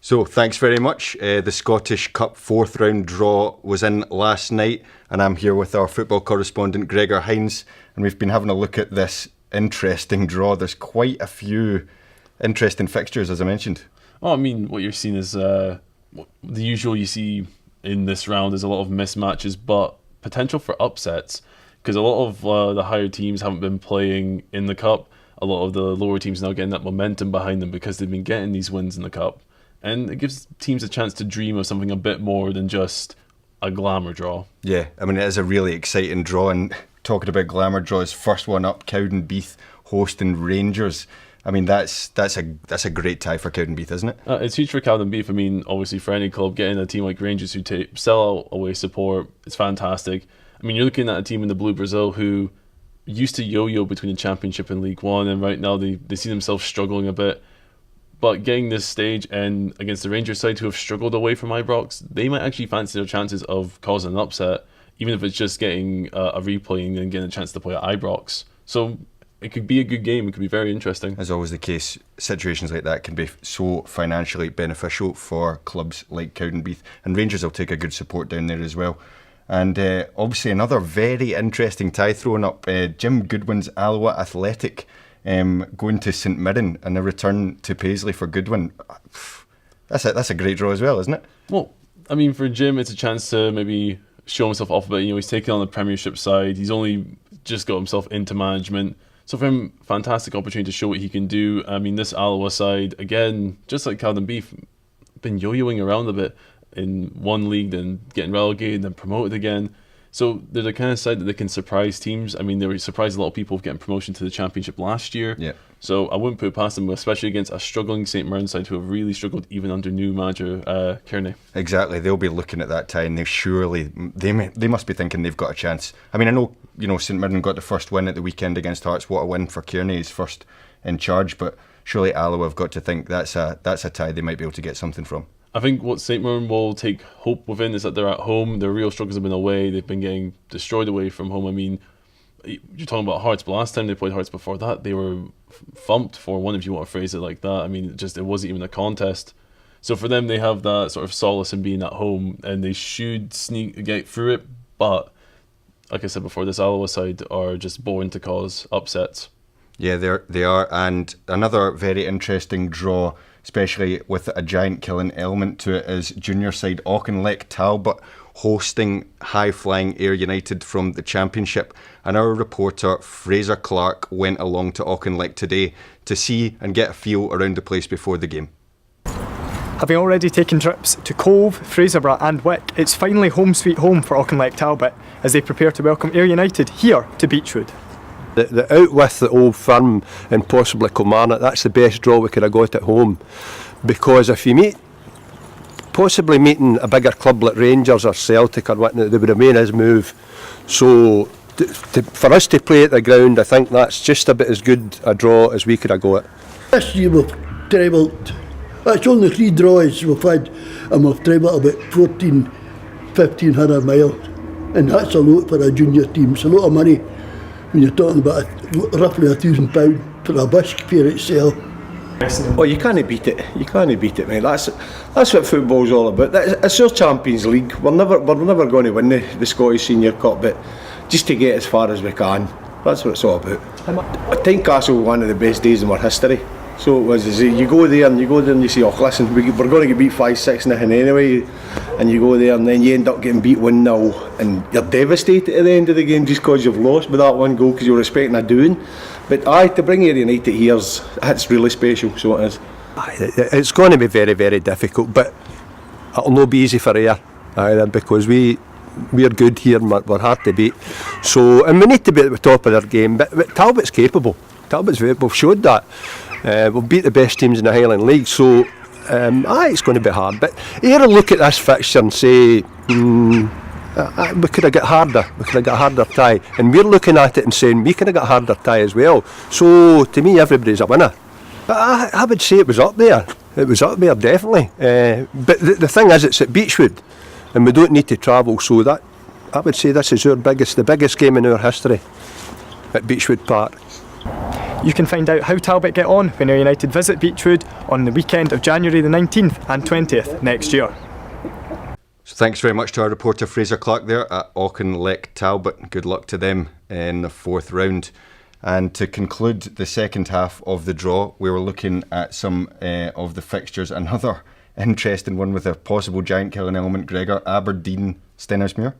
So thanks very much. The Scottish Cup fourth round draw was in last night, and I'm here with our football correspondent Gregor Hynds, and we've been having a look at this interesting draw. There's quite a few interesting fixtures, as I mentioned. Oh, I mean, what you're seeing is the usual you see in this round is a lot of mismatches, but potential for upsets, because a lot of the higher teams haven't been playing in the Cup. A lot of the lower teams now getting that momentum behind them because they've been getting these wins in the Cup. And it gives teams a chance to dream of something a bit more than just a glamour draw. Yeah, I mean, it is a really exciting draw. And talking about glamour draws, first one up, Cowdenbeath hosting Rangers. I mean, that's a great tie for Cowdenbeath, isn't it? It's huge for Cowdenbeath. I mean, obviously for any club, getting a team like Rangers who sell out away support, it's fantastic. I mean, you're looking at a team in the Blue Brazil who used to yo-yo between the Championship and League One, and right now they see themselves struggling a bit. But getting this stage and against the Rangers side who have struggled away from Ibrox, they might actually fancy their chances of causing an upset, even if it's just getting a replay and then getting a chance to play at Ibrox. So it could be a good game. It could be very interesting. As always the case, situations like that can be so financially beneficial for clubs like Cowdenbeath, and Rangers will take a good support down there as well. And obviously another very interesting tie thrown up, Jim Goodwin's Alloa Athletic going to St Mirren and a return to Paisley for Goodwin. That's a great draw as well, isn't it? Well, I mean, for Jim, it's a chance to maybe show himself off a bit. He's taken on the Premiership side. He's only just got himself into management. So for him, fantastic opportunity to show what he can do. I mean, this Alloa side, again, just like Cowdenbeath, been yo-yoing around a bit in one league, then getting relegated, then promoted again. So they're the kind of side that they can surprise teams. I mean, they were surprised a lot of people getting promotion to the Championship last year. Yeah. So I wouldn't put it past them, especially against a struggling St Mirren side who have really struggled even under new manager Kearney. Exactly. They'll be looking at that tie and they must be thinking they've got a chance. I mean, I know, St Mirren got the first win at the weekend against Hearts. What a win for Kearney, he's first in charge, but surely Alloa have got to think that's a tie they might be able to get something from. I think what St Mirren will take hope within is that they're at home. Their real struggles have been away. They've been getting destroyed away from home. I mean, you're talking about Hearts, but last time they played Hearts before that, they were thumped 4-1, if you want to phrase it like that. I mean, it wasn't even a contest. So for them, they have that sort of solace in being at home, and they should get through it. But like I said before, this Alloa side are just born to cause upsets. Yeah, they are. And another very interesting draw, especially with a giant killing element to it, is junior side Auchinleck Talbot hosting high-flying Ayr United from the Championship. And our reporter Fraser Clarke went along to Auchinleck today to see and get a feel around the place before the game. Having already taken trips to Cove, Fraserburgh and Wick, it's finally home sweet home for Auchinleck Talbot as they prepare to welcome Ayr United here to Beechwood. The out with the Old Firm and possibly Kilmarnock, that's the best draw we could have got at home, because if you possibly meeting a bigger club like Rangers or Celtic or whatnot, they would have made his move. So for us to play at the ground, I think that's just about as good a draw as we could have got. This year we've travelled, it's only 3 draws we've had, and we've travelled about 1,500 miles, and that's a lot for a junior team. It's a lot of money when you're talking about roughly £1,000 for a bus fare itself. Well, you can't beat it. You can't beat it, mate. That's what football's all about. It's our Champions League. We're never going to win the Scottish Senior Cup, but just to get as far as we can, that's what it's all about. Tynecastle was one of the best days in our history. So it was. You go there and you say, oh, listen, we're going to get beat 5-6-0 anyway, and you go there and then you end up getting beat 1-0, and you're devastated at the end of the game just because you've lost with that one goal because you were expecting a doing. But to bring Ayr United here, that's really special, so it is. It's going to be very, very difficult, but it'll not be easy for Ayr either, because we're good here and we're hard to beat. So, and we need to be at the top of their game, but Talbot's capable. We've showed that. We've beat the best teams in the Highland League, so it's going to be hard. But Ayr will look at this fixture and say, we could have got harder. We could have got a harder tie, and we're looking at it and saying we could have got a harder tie as well. So to me, everybody's a winner. But I would say it was up there. It was up there definitely. But the thing is, it's at Beechwood, and we don't need to travel. So that I would say this is the biggest game in our history at Beechwood Park. You can find out how Talbot get on when Ayr United visit Beechwood on the weekend of January the 19th and 20th next year. So thanks very much to our reporter Fraser Clarke there at Auchinleck Talbot. Good luck to them in the 4th round. And to conclude the second half of the draw, we were looking at some of the fixtures. Another interesting one with a possible giant killing element, Gregor. Aberdeen, Stenhousemuir.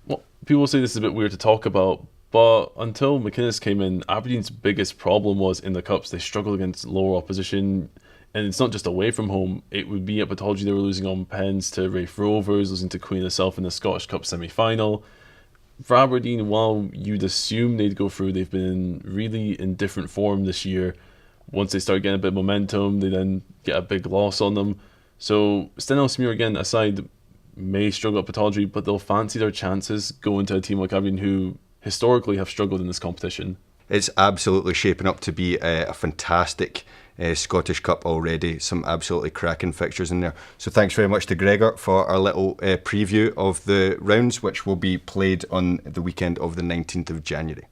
Well, people say this is a bit weird to talk about, but until McInnes came in, Aberdeen's biggest problem was in the Cups. They struggled against lower opposition, and it's not just away from home. It would be at Batology they were losing on pens to Rafe Rovers, losing to Queen of the South in the Scottish Cup semi-final. For Aberdeen, while you'd assume they'd go through, they've been really in different form this year. Once they start getting a bit of momentum, they then get a big loss on them. So Stenhousemuir, again, aside, may struggle at Batology, but they'll fancy their chances going to a team like Aberdeen who historically have struggled in this competition. It's absolutely shaping up to be a fantastic Scottish Cup already. Some absolutely cracking fixtures in there. So thanks very much to Gregor for our little preview of the rounds, which will be played on the weekend of the 19th of January.